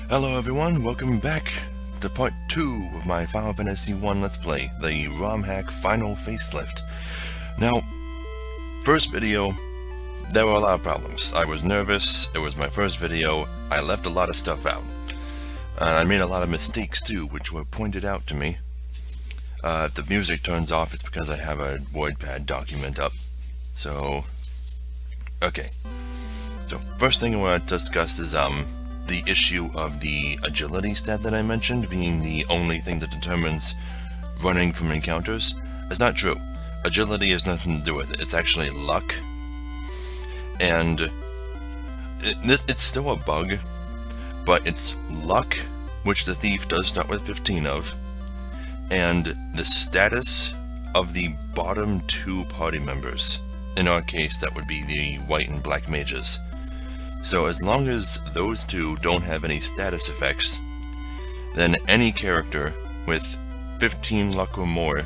Hello everyone, welcome back to part 2 of my Final Fantasy 1 Let's Play, the ROM hack Final Facelift. Now, first video, there were a lot of problems. I was nervous, it was my first video, I left a lot of stuff out. I made a lot of mistakes too, which were pointed out to me. If the music turns off, it's because I have a WordPad document up. So, okay. So, first thing I want to discuss is, the issue of the agility stat that I mentioned being the only thing that determines running from encounters. That's not true. Agility has nothing to do with it. It's actually luck. And it's still a bug, but it's luck, which the thief does start with 15 of, and the status of the bottom 2 party members. In our case, that would be the white and black mages. So as long as those two don't have any status effects, then any character with 15 luck or more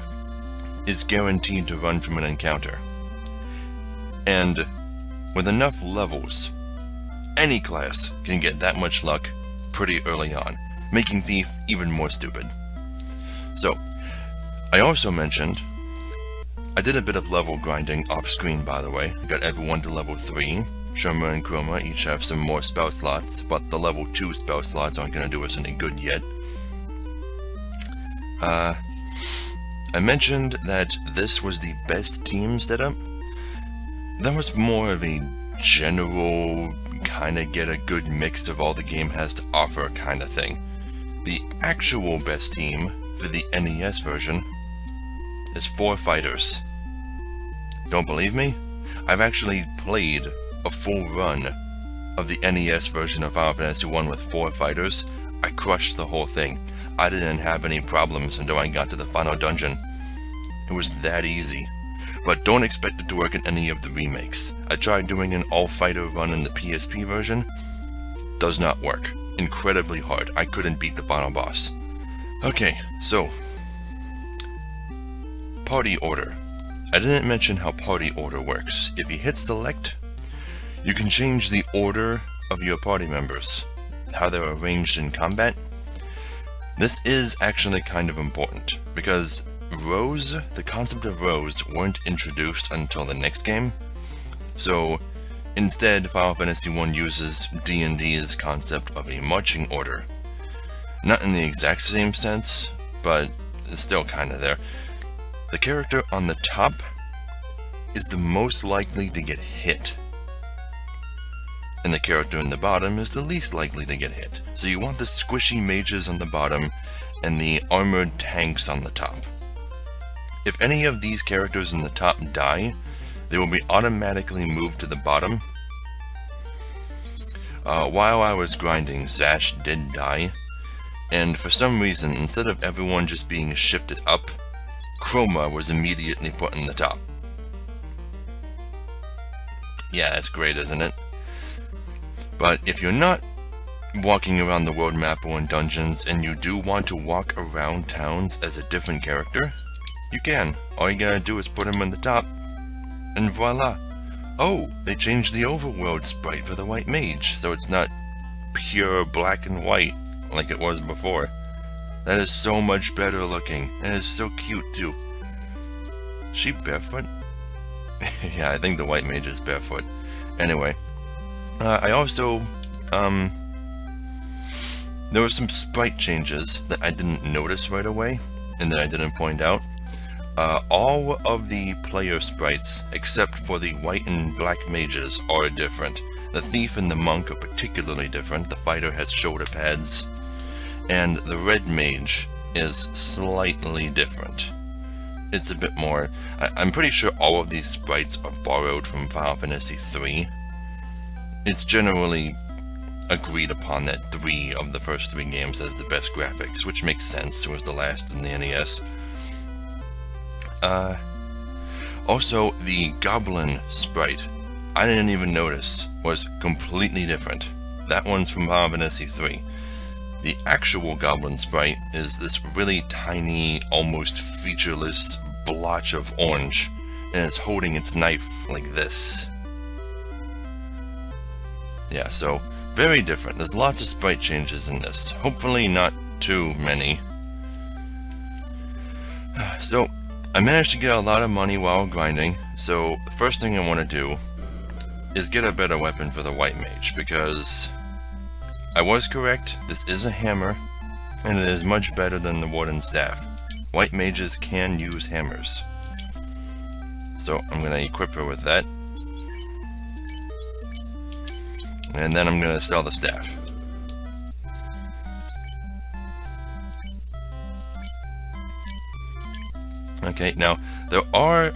is guaranteed to run from an encounter. And with enough levels, any class can get that much luck pretty early on, making Thief even more stupid. So, I also mentioned, I did a bit of level grinding off screen, by the way. I got everyone to level 3. Sherma and Chroma each have some more spell slots, but the level 2 spell slots aren't going to do us any good yet. I mentioned that this was the best team setup. That was more of a general, kind of get a good mix of all the game has to offer kind of thing. The actual best team for the NES version is 4 fighters. Don't believe me? I've actually played a full run of the NES version of Final Fantasy 1 with 4 fighters. I crushed the whole thing. I didn't have any problems until I got to the final dungeon. It was that easy. But don't expect it to work in any of the remakes. I tried doing an all-fighter run in the PSP version. Does not work. Incredibly hard. I couldn't beat the final boss. Okay, so party order. I didn't mention how party order works. If you hit select, you can change the order of your party members, how they're arranged in combat. This is actually kind of important, because rows, the concept of rows, weren't introduced until the next game. So, instead, Final Fantasy 1 uses D&D's concept of a marching order. Not in the exact same sense, but it's still kind of there. The character on the top is the most likely to get hit, and the character in the bottom is the least likely to get hit. So you want the squishy mages on the bottom and the armored tanks on the top. If any of these characters in the top die, they will be automatically moved to the bottom. While I was grinding, Zash did die, and for some reason, instead of everyone just being shifted up, Chroma was immediately put in the top. Yeah, that's great, isn't it? But if you're not walking around the world map or in dungeons, and you do want to walk around towns as a different character, you can. All you gotta do is put him in the top, and voila! Oh, they changed the overworld sprite for the white mage, so it's not pure black and white like it was before. That is so much better looking, and it's so cute too. Is she barefoot? Yeah, I think the white mage is barefoot. Anyway. I also, there were some sprite changes that I didn't notice right away, and that I didn't point out. All of the player sprites, except for the white and black mages, are different. The thief and the monk are particularly different. The fighter has shoulder pads, and the red mage is slightly different. It's a bit more, I'm pretty sure all of these sprites are borrowed from Final Fantasy 3. It's generally agreed upon that 3 of the first 3 games has the best graphics, which makes sense. It was the last in the NES. Also, the goblin sprite, I didn't even notice, was completely different. That one's from Final Fantasy 3. The actual goblin sprite is this really tiny, almost featureless blotch of orange, and it's holding its knife like this. Yeah, so very different. There's lots of sprite changes in this. Hopefully not too many. So, I managed to get a lot of money while grinding, so the first thing I want to do is get a better weapon for the White Mage, because I was correct, this is a hammer, and it is much better than the Warden's Staff. White Mages can use hammers. So I'm going to equip her with that. And then I'm going to sell the staff. Okay, now, there are...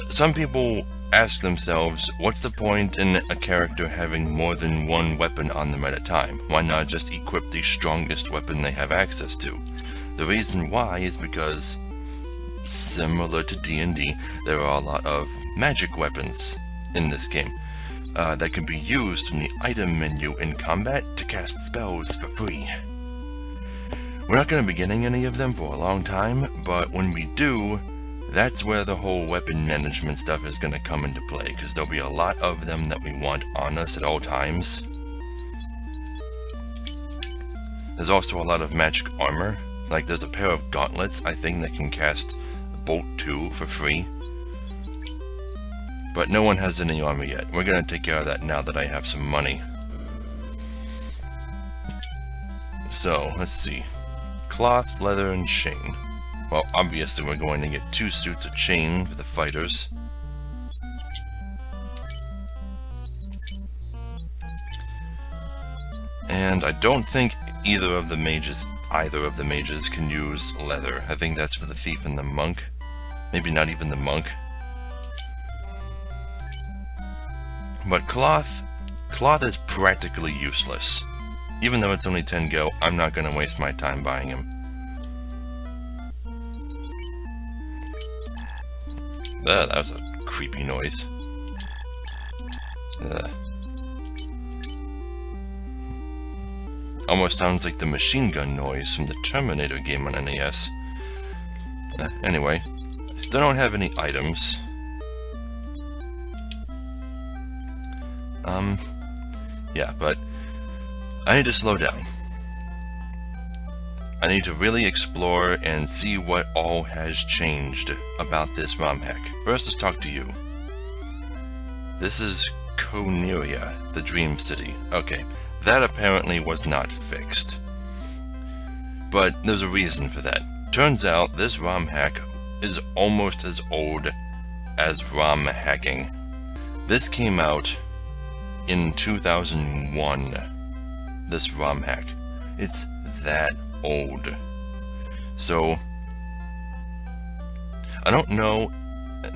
some people ask themselves, what's the point in a character having more than one weapon on them at a time? Why not just equip the strongest weapon they have access to? The reason why is because, similar to D&D, there are a lot of magic weapons in this game that can be used from the item menu in combat to cast spells for free. We're not going to be getting any of them for a long time, but when we do, that's where the whole weapon management stuff is going to come into play, because there'll be a lot of them that we want on us at all times. There's also a lot of magic armor, like there's a pair of gauntlets, I think, that can cast Bolt 2 for free. But no one has any armor yet. We're going to take care of that now that I have some money. So, let's see. Cloth, leather, and chain. Well, obviously we're going to get 2 suits of chain for the fighters. And I don't think either of the mages can use leather. I think that's for the thief and the monk. Maybe not even the monk. But cloth is practically useless. Even though it's only 10 go, I'm not going to waste my time buying him. That was a creepy noise. Almost sounds like the machine gun noise from the Terminator game on NES. Anyway, still don't have any items. Yeah, but I need to slow down. I need to really explore and see what all has changed about this ROM hack. First, let's talk to you. This is Coneria, the Dream City. Okay, that apparently was not fixed. But there's a reason for that. Turns out this ROM hack is almost as old as ROM hacking. This came out in 2001, this ROM hack. It's that old. So, I don't know.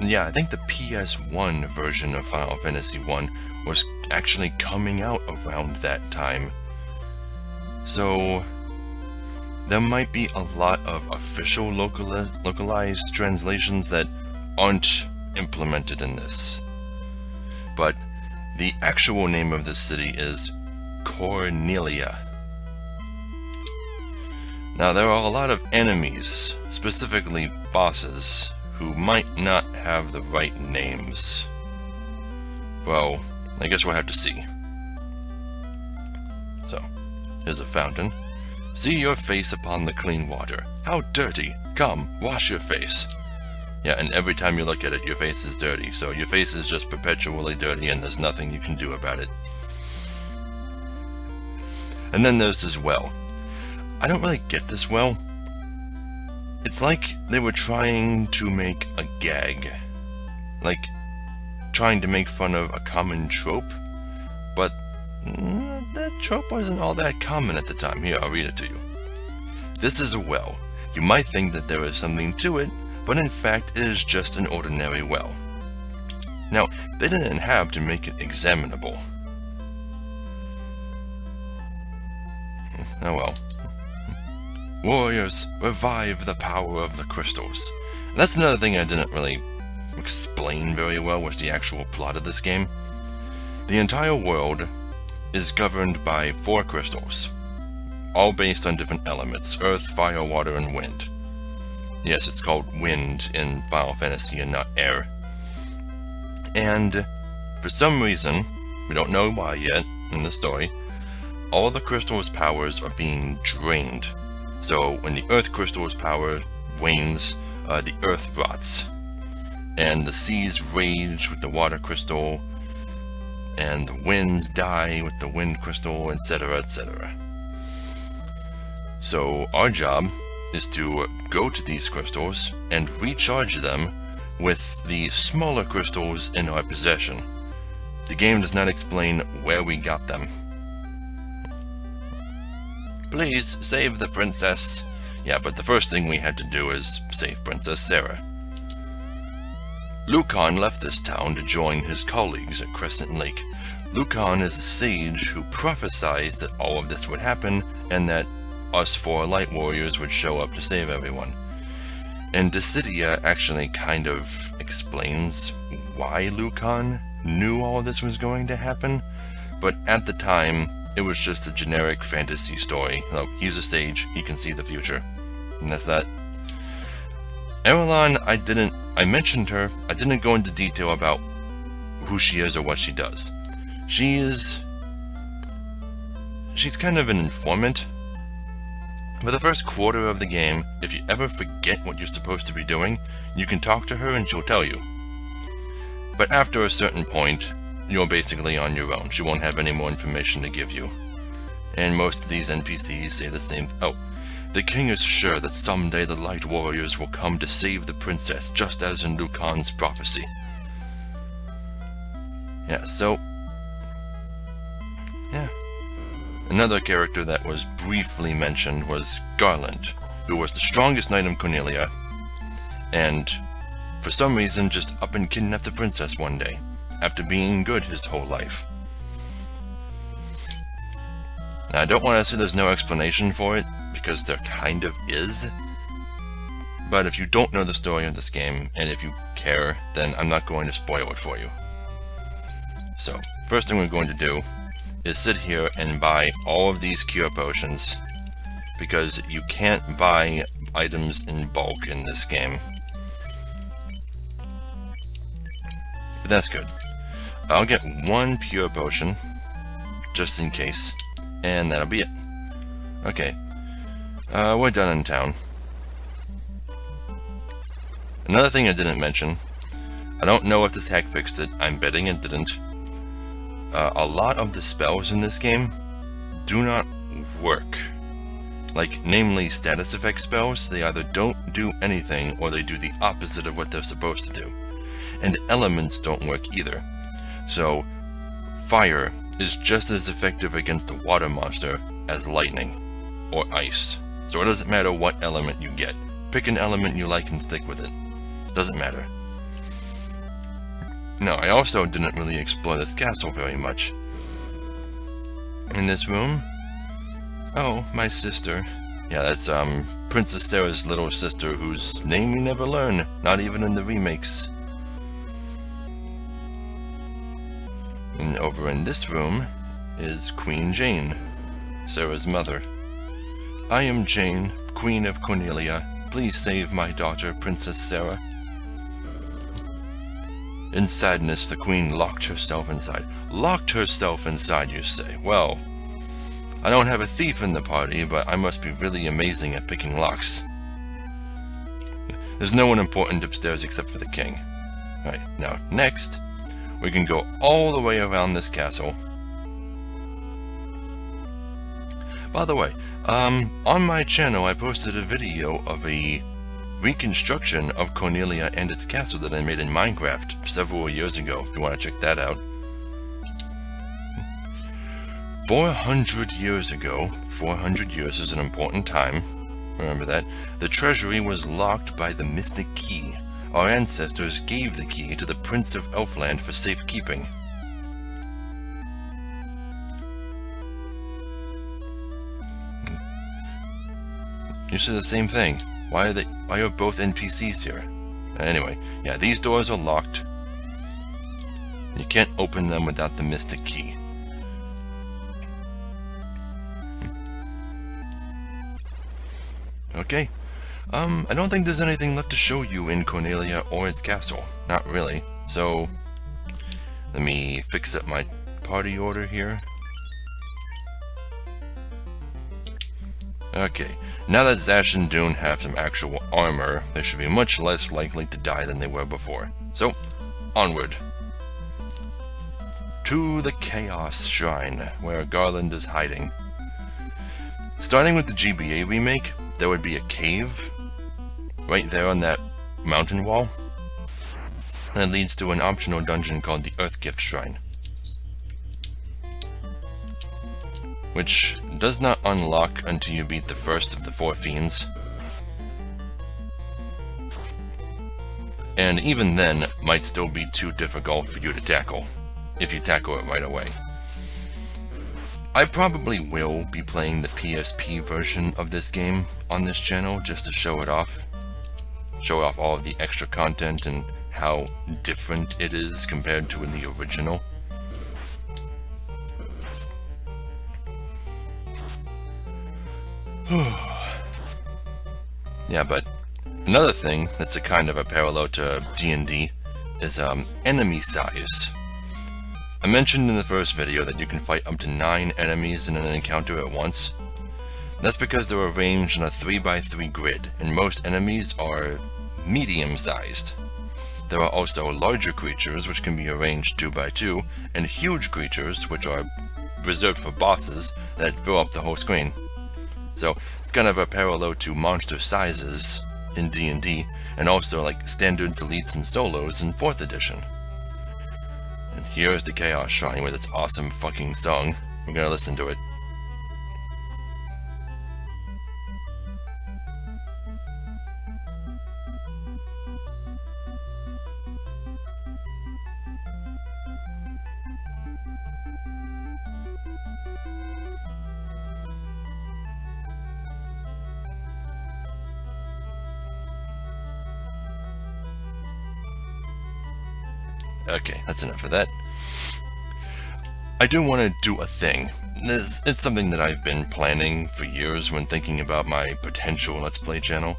Yeah, I think the PS1 version of Final Fantasy 1 was actually coming out around that time. So, there might be a lot of official localized translations that aren't implemented in this. But the actual name of this city is Cornelia. Now, there are a lot of enemies, specifically bosses, who might not have the right names. Well, I guess we'll have to see. So, here's a fountain. See your face upon the clean water. How dirty! Come, wash your face. Yeah, and every time you look at it, your face is dirty, so your face is just perpetually dirty and there's nothing you can do about it. And then there's this well. I don't really get this well. It's like they were trying to make a gag. Like, trying to make fun of a common trope. But that trope wasn't all that common at the time. Here, I'll read it to you. This is a well. You might think that there is something to it, but in fact it is just an ordinary well. Now, they didn't have to make it examinable. Oh well. Warriors, revive the power of the crystals. And that's another thing I didn't really explain very well, was the actual plot of this game. The entire world is governed by 4 crystals, all based on different elements: earth, fire, water, and wind. Yes, it's called wind in Final Fantasy and not air. And for some reason, we don't know why yet in the story, all the crystal's powers are being drained. So when the earth crystal's power wanes, the earth rots. And the seas rage with the water crystal, and the winds die with the wind crystal, etc., etc. So our job is to go to these crystals and recharge them with the smaller crystals in our possession. The game does not explain where we got them. Please save the princess. Yeah, but the first thing we had to do is save Princess Sarah. Lucan left this town to join his colleagues at Crescent Lake. Lucan is a sage who prophesied that all of this would happen and that us four light warriors would show up to save everyone. And Dissidia actually kind of explains why Lucan knew all this was going to happen, but at the time, it was just a generic fantasy story. Look, he's a sage, he can see the future. And that's that. Erelon, I mentioned her, I didn't go into detail about who she is or what she does. She's kind of an informant. For the first quarter of the game, if you ever forget what you're supposed to be doing, you can talk to her and she'll tell you. But after a certain point, you're basically on your own. She won't have any more information to give you. And most of these NPCs say the same. Oh, the king is sure that someday the light warriors will come to save the princess, just as in Lucan's prophecy. Yeah, so... yeah. Another character that was briefly mentioned was Garland, who was the strongest knight of Cornelia, and for some reason just up and kidnapped the princess one day, after being good his whole life. Now, I don't want to say there's no explanation for it, because there kind of is, but if you don't know the story of this game, and if you care, then I'm not going to spoil it for you. So, first thing we're going to do is sit here and buy all of these cure potions, because you can't buy items in bulk in this game. But that's good. I'll get one pure potion, just in case, and that'll be it. Okay, we're done in town. Another thing I didn't mention, I don't know if this hack fixed it, I'm betting it didn't. A lot of the spells in this game do not work. Like, namely status effect spells, they either don't do anything or they do the opposite of what they're supposed to do. And elements don't work either. So, fire is just as effective against a water monster as lightning or ice. So it doesn't matter what element you get. Pick an element you like and stick with it. Doesn't matter. No, I also didn't really explore this castle very much. In this room? Oh, my sister. Yeah, that's Princess Sarah's little sister, whose name you never learn, not even in the remakes. And over in this room is Queen Jane, Sarah's mother. I am Jane, Queen of Cornelia. Please save my daughter, Princess Sarah. In sadness, the queen locked herself inside. Locked herself inside, you say? Well, I don't have a thief in the party, but I must be really amazing at picking locks. There's no one important upstairs except for the king. Alright, now, next, we can go all the way around this castle. By the way, on my channel I posted a video of a reconstruction of Cornelia and its castle that I made in Minecraft several years ago, if you want to check that out. 400 years ago, 400 years is an important time, remember that, the treasury was locked by the mystic key. Our ancestors gave the key to the Prince of Elfland for safekeeping. You said the same thing. Why are both NPCs here? Anyway, yeah, these doors are locked. You can't open them without the mystic key. Okay. I don't think there's anything left to show you in Cornelia or its castle. Not really. So, let me fix up my party order here. Okay, now that Zash and Dune have some actual armor, they should be much less likely to die than they were before. So, onward. To the Chaos Shrine, where Garland is hiding. Starting with the GBA remake, there would be a cave right there on that mountain wall. That leads to an optional dungeon called the Earth Gift Shrine, which does not unlock until you beat the first of the 4 fiends. And even then, might still be too difficult for you to tackle, if you tackle it right away. I probably will be playing the PSP version of this game on this channel just to show it off. Show off all of the extra content and how different it is compared to the original. Yeah, but another thing that's a kind of a parallel to D&D is enemy size. I mentioned in the first video that you can fight up to 9 enemies in an encounter at once. That's because they're arranged on a 3x3 grid, and most enemies are medium-sized. There are also larger creatures which can be arranged 2x2, and huge creatures which are reserved for bosses that fill up the whole screen. So it's kind of a parallel to monster sizes in D&D, and also like standards, elites, and solos in 4th edition. And here's the Chaos Shrine with its awesome fucking song. We're gonna listen to it. Okay, that's enough of that. I do want to do a thing. It's something that I've been planning for years when thinking about my potential Let's Play channel.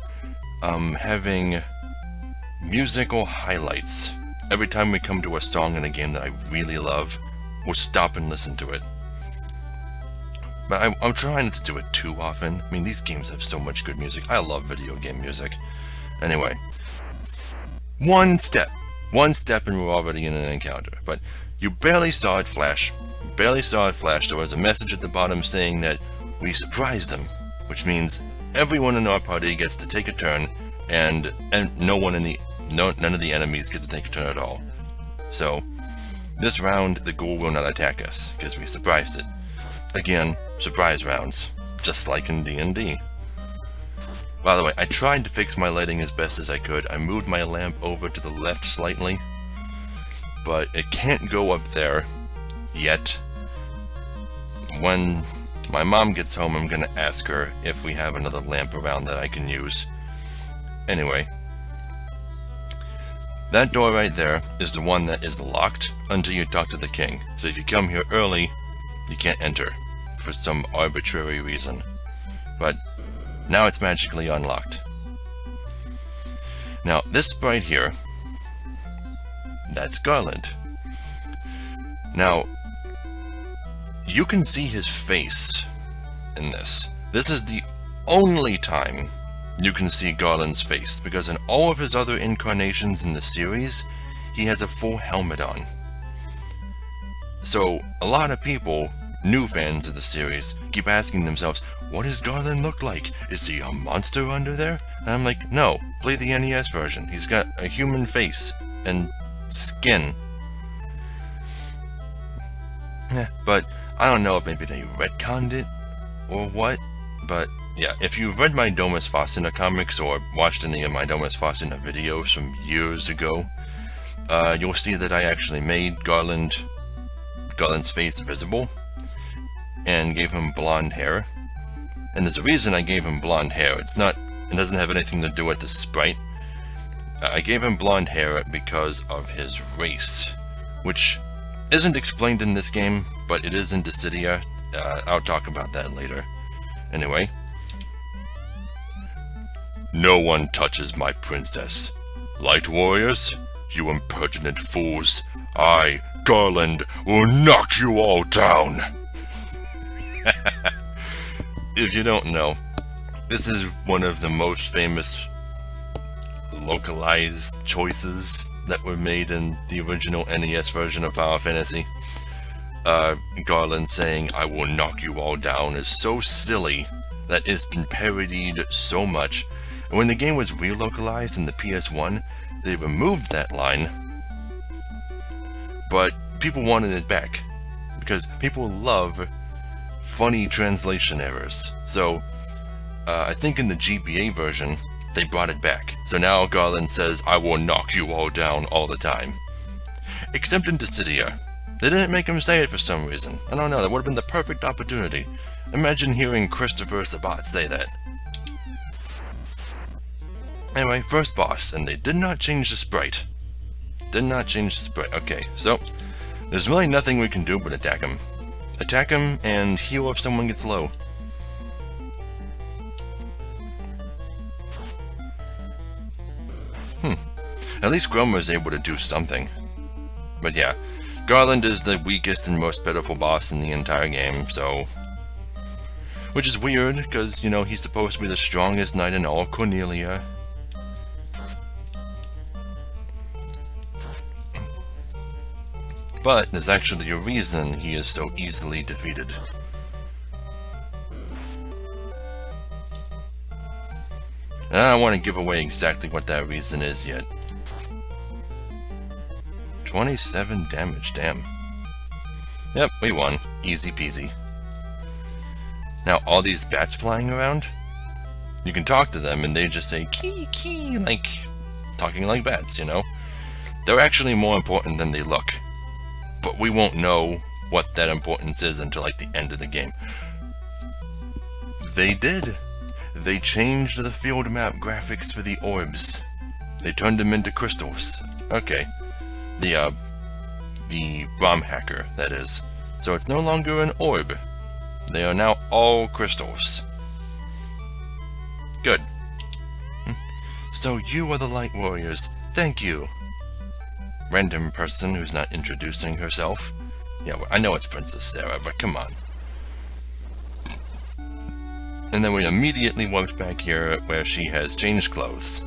Having musical highlights. Every time we come to a song in a game that I really love, we'll stop and listen to it. But I'm trying not to do it too often. I mean, these games have so much good music. I love video game music. Anyway. One step and we're already in an encounter. But you barely saw it flash. There was a message at the bottom saying that we surprised them, which means everyone in our party gets to take a turn, and none of the enemies get to take a turn at all. So this round the ghoul will not attack us because we surprised it. Again, surprise rounds, just like in D&D. By the way, I tried to fix my lighting as best as I could. I moved my lamp over to the left slightly, but it can't go up there yet. When my mom gets home, I'm gonna ask her if we have another lamp around that I can use. Anyway, that door right there is the one that is locked until you talk to the king. So if you come here early, you can't enter for some arbitrary reason. But now it's magically unlocked. Now, this sprite here, that's Garland. Now, you can see his face in this. This is the only time you can see Garland's face, because in all of his other incarnations in the series, he has a full helmet on. So, a lot of people, new fans of the series, keep asking themselves, what does Garland look like? Is he a monster under there? And I'm like, no, play the NES version. He's got a human face and skin. But I don't know if maybe they retconned it or what, but yeah, if you've read my Domus Faustina comics or watched any of my Domus Faustina videos from years ago, you'll see that I actually made Garland's face visible and gave him blonde hair. And there's a reason I gave him blonde hair. It doesn't have anything to do with the sprite. I gave him blonde hair because of his race, which isn't explained in this game, but it is in Dissidia. I'll talk about that later. Anyway. No one touches my princess. Light warriors, you impertinent fools. I, Garland will knock you all down. If you don't know, this is one of the most famous localized choices that were made in the original NES version of Final Fantasy. Garland saying, "I will knock you all down," is so silly that it's been parodied so much. And when the game was relocalized in the PS1, they removed that line, but people wanted it back because people love funny translation errors. So I think in the GBA version they brought it back. So now Garland says, "I will knock you all down" all the time. Except in Dissidia. They didn't make him say it for some reason. I don't know, that would have been the perfect opportunity. Imagine hearing Christopher Sabat say that. Anyway, first boss, and they did not change the sprite. Did not change the sprite. Okay, so there's really nothing we can do but attack him. Attack him and heal if someone gets low. At least Gromer's able to do something. But yeah, Garland is the weakest and most pitiful boss in the entire game, so... Which is weird, because, you know, he's supposed to be the strongest knight in all of Cornelia. But there's actually a reason he is so easily defeated. And I don't want to give away exactly what that reason is yet. 27 damage, damn. Yep, we won. Easy peasy. Now, all these bats flying around, you can talk to them and they just say, "Kee, kee," like, talking like bats, you know? They're actually more important than they look. But we won't know what that importance is until, like, the end of the game. They did. They changed the field map graphics for the orbs. They turned them into crystals. Okay. The ROM hacker, that is. So it's no longer an orb. They are now all crystals. Good. So you are the Light Warriors. Thank you. Random person who's not introducing herself. Yeah, well, I know it's Princess Sarah, but come on. And then we immediately went back here where she has changed clothes.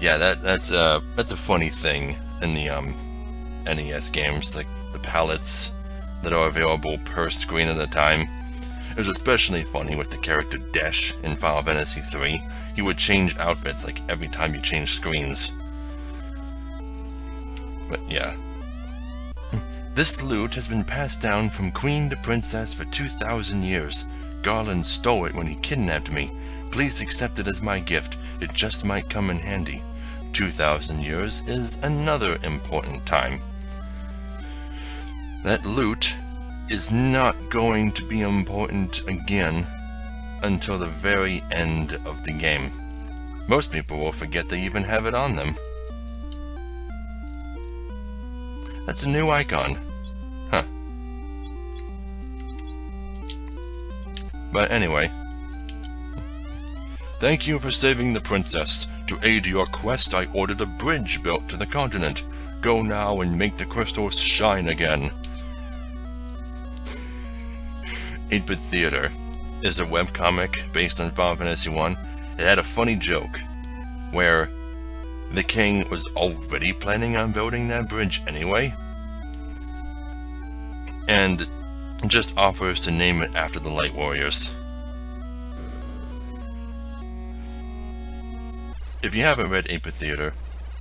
Yeah, that's a funny thing in the NES games, like the palettes that are available per screen at a time. It was especially funny with the character Dash in Final Fantasy III. He would change outfits like every time you change screens. But yeah. This loot has been passed down from queen to princess for 2,000 years. Garland stole it when he kidnapped me. Please accept it as my gift. It just might come in handy. 2,000 years is another important time. That loot is not going to be important again until the very end of the game. Most people will forget they even have it on them. That's a new icon. Huh. But anyway. Thank you for saving the princess. To aid your quest, I ordered a bridge built to the continent. Go now and make the crystals shine again. 8-Bit Theater is a webcomic based on Final Fantasy I. It had a funny joke where the king was already planning on building that bridge anyway, and just offers to name it after the Light Warriors. If you haven't read 8-Bit Theater,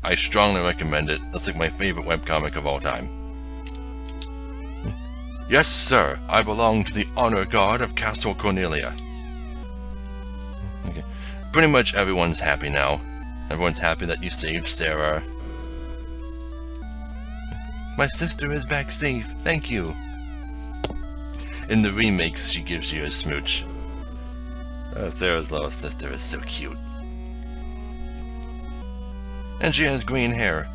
I strongly recommend it. That's like my favorite webcomic of all time. Yes, sir, I belong to the Honor Guard of Castle Cornelia. Okay. Pretty much everyone's happy now. Everyone's happy that you saved Sarah. My sister is back safe, thank you. In the remakes, she gives you a smooch. Sarah's little sister is so cute. And she has green hair,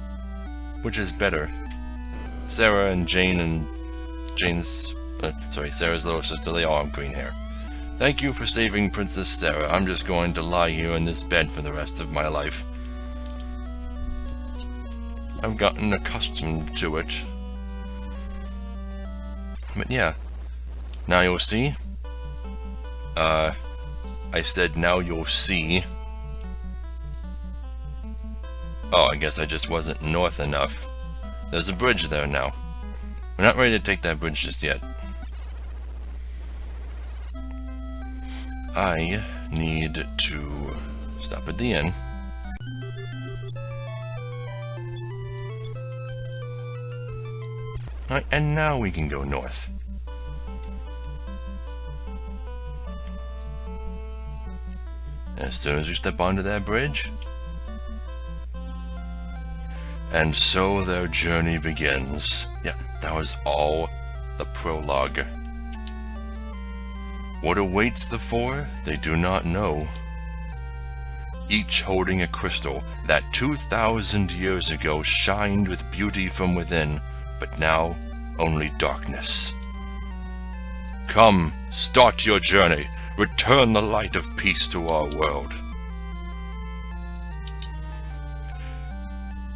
which is better. Sarah and Jane and Sarah's little sister, they all have green hair. Thank you for saving Princess Sarah. I'm just going to lie here in this bed for the rest of my life. I've gotten accustomed to it. But yeah, now you'll see. I said now you'll see. Oh, I guess I just wasn't north enough. There's a bridge there now. We're not ready to take that bridge just yet. I need to stop at the inn. Alright, and now we can go north. As soon as you step onto that bridge. And so their journey begins. Yeah, that was all the prologue. What awaits the four, they do not know. Each holding a crystal that 2,000 years ago shined with beauty from within, but now only darkness. Come, start your journey. Return the light of peace to our world.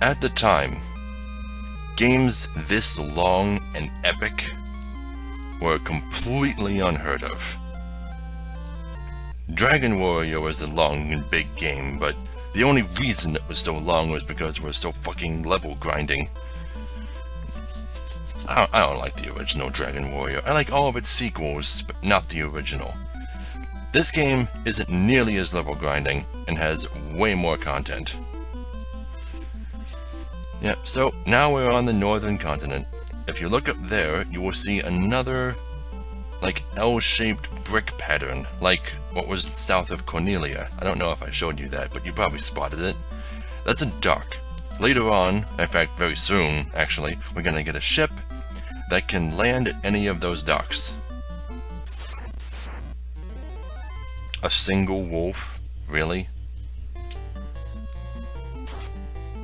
At the time, games this long and epic were completely unheard of. Dragon Warrior was a long and big game, but the only reason it was so long was because we're so fucking level grinding. I don't like the original Dragon Warrior. I like all of its sequels, but not the original. This game isn't nearly as level grinding and has way more content. Yeah, so now we're on the northern continent. If you look up there, you will see another, like, L-shaped brick pattern, like what was south of Cornelia. I don't know if I showed you that, but you probably spotted it. That's a dock. Later on, in fact, very soon, actually, we're gonna get a ship that can land at any of those docks. A single wolf? Really?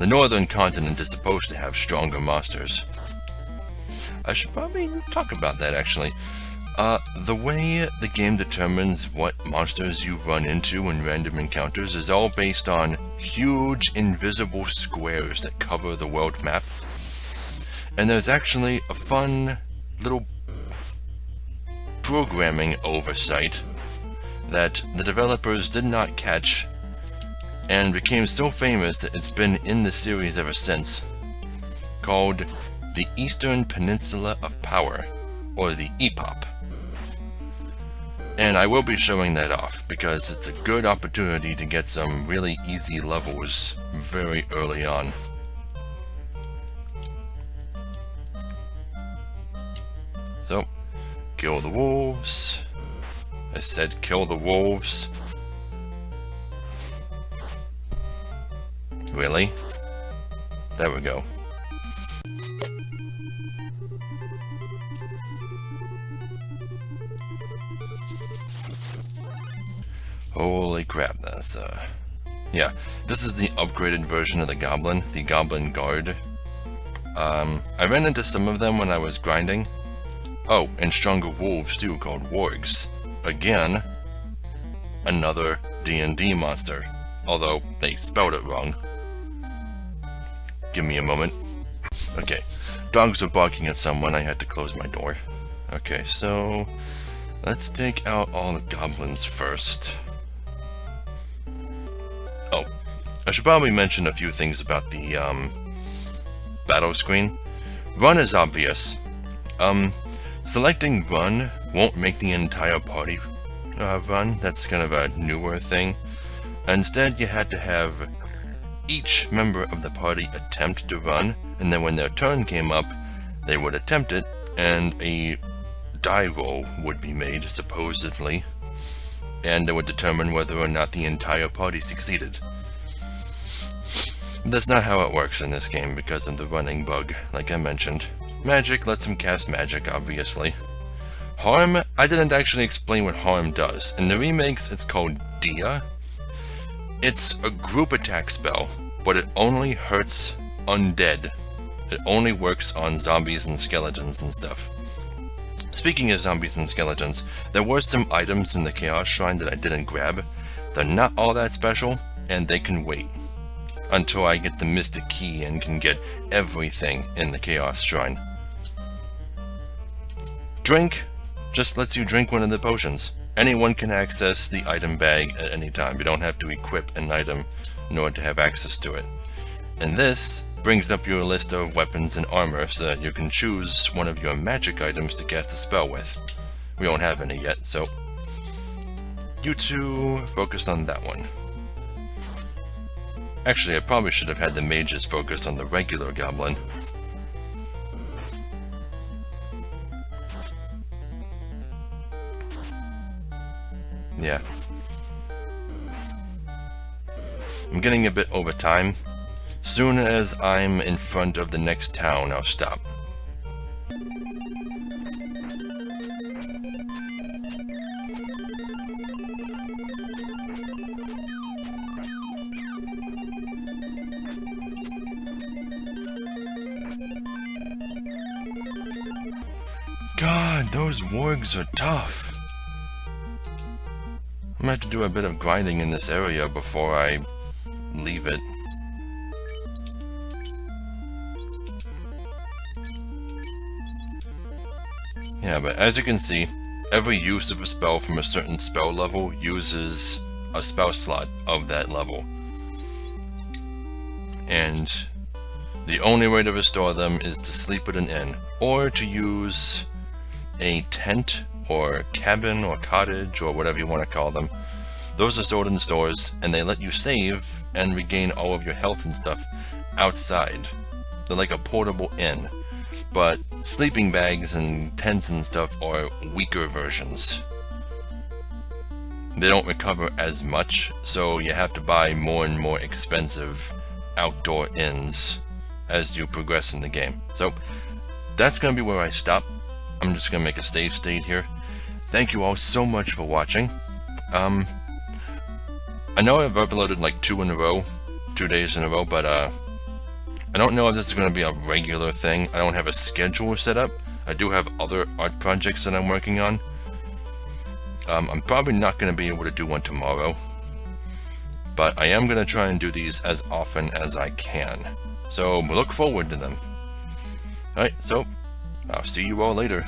The northern continent is supposed to have stronger monsters. I should probably talk about that, actually. The way the game determines what monsters you run into in random encounters is all based on huge invisible squares that cover the world map. And there's actually a fun little programming oversight that the developers did not catch and became so famous that it's been in the series ever since, called the Eastern Peninsula of Power, or the EPOP. And I will be showing that off, because it's a good opportunity to get some really easy levels very early on. So, kill the wolves. I said kill the wolves. Really? There we go. Holy crap, that's, yeah, this is the upgraded version of the Goblin Guard. I ran into some of them when I was grinding. Oh, and stronger wolves too, called wargs. Again, another D&D monster, although they spelled it wrong. Give me a moment. Okay, dogs are barking at someone, I had to close my door. Okay, so let's take out all the goblins first. Oh, I should probably mention a few things about the battle screen. Run is obvious. Selecting run won't make the entire party run. That's kind of a newer thing. Instead, you had to have each member of the party attempt to run, and then when their turn came up, they would attempt it, and a die roll would be made, supposedly, and it would determine whether or not the entire party succeeded. That's not how it works in this game because of the running bug, like I mentioned. Magic lets them cast magic, obviously. Harm, I didn't actually explain what harm does. In the remakes, it's called Dia. It's a group attack spell, but it only hurts undead. It only works on zombies and skeletons and stuff. Speaking of zombies and skeletons, there were some items in the Chaos Shrine that I didn't grab. They're not all that special, and they can wait until I get the Mystic Key and can get everything in the Chaos Shrine. Drink just lets you drink one of the potions. Anyone can access the item bag at any time. You don't have to equip an item in order to have access to it. And this brings up your list of weapons and armor so that you can choose one of your magic items to cast a spell with. We don't have any yet, so you two focus on that one. Actually, I probably should have had the mages focus on the regular goblin. Yeah. I'm getting a bit over time. Soon as I'm in front of the next town, I'll stop. God, those wargs are tough. I'm gonna have to do a bit of grinding in this area before I leave it. Yeah, but as you can see, every use of a spell from a certain spell level uses a spell slot of that level. And the only way to restore them is to sleep at an inn, or to use a tent, or cabin, or cottage, or whatever you want to call them. Those are stored in stores, and they let you save and regain all of your health and stuff outside. They're like a portable inn. But sleeping bags and tents and stuff are weaker versions. They don't recover as much, so you have to buy more and more expensive outdoor inns as you progress in the game. So that's going to be where I stop. I'm just going to make a save state here. Thank you all so much for watching. I know I've uploaded like 2 days in a row, but I don't know if this is going to be a regular thing. I don't have a schedule set up. I do have other art projects that I'm working on. I'm probably not going to be able to do one tomorrow, but I am going to try and do these as often as I can. So look forward to them. Alright, so I'll see you all later.